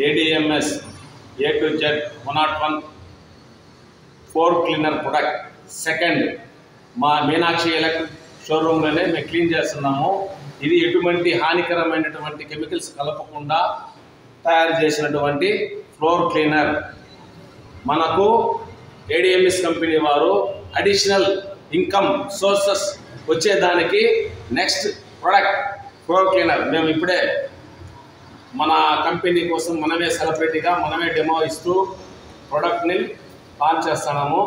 ADMS A to Z 101 floor cleaner product. Second, మా Meenakshi electric షోరూంలోనే మేము clean చేస్తున్నాము. ఇది ఎటువంటి హానికరమైనటువంటి కెమికల్స్ కలపకుండా తయారు చేసినటువంటి ఫ్లోర్ క్లీనర్. మనకు ADMS కంపెనీ వారు అడిషనల్ ఇన్కమ్ సోర్సెస్ వచ్చేదానికి నెక్స్ట్ ప్రోడక్ట్ ఫ్లోర్ క్లీనర్ మేము ఇప్పుడే మన కంపెనీ కోసం మనమే సెలబ్రిటీగా మనమే డెమో ఇస్తూ ప్రోడక్ట్ని లాంచ్ చేస్తున్నాము.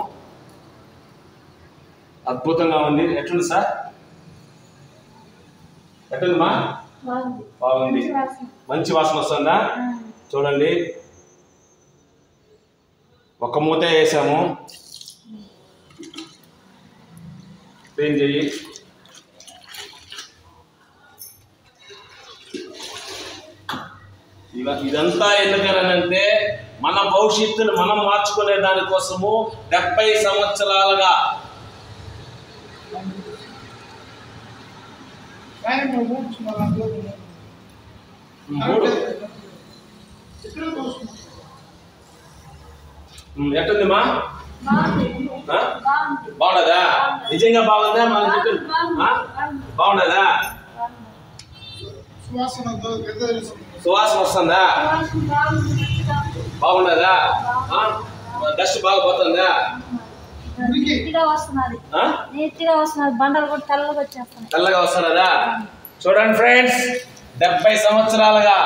అద్భుతంగా ఉంది. ఎట్లుంది సార్? ఎట్లుందమ్మా? బాగుంది. మంచి వాసన వస్తుందా? చూడండి, ఒక మూత వేసాము. క్లీన్ చెయ్యి. ఇదంతా ఎందుకనంటే మన భవిష్యత్తును మనం మార్చుకునే దానికోసము 70 సంవత్సరాలుగా ఎట్టుందిమా? బాగుండదా? నిజంగా బాగుందా? మనం చెప్పి బాగుండదా? సువాసన వస్తుందా? బాగుండదా? డస్ట్ బాగా పోతుందా? తెల్లగా వస్తున్నదా? చూడండి ఫ్రెండ్స్, 70 సంవత్సరాలుగా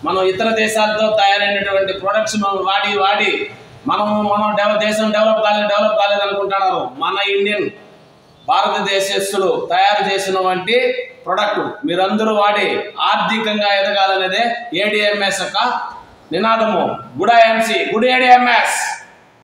మనం ఇతర దేశాలతో తయారైనటువంటి ప్రొడక్ట్స్ మనం వాడి మనం దేశం డెవలప్ కాలేదు అనుకుంటున్నారు. మన ఇండియన్ భారతదేశస్తులు తయారు చేసిన వంటి ప్రొడక్ట్ మీరందరూ వాడి ఆర్థికంగా ఎదగాలనేదే ADMS యొక్క నినాదము. Good AMS.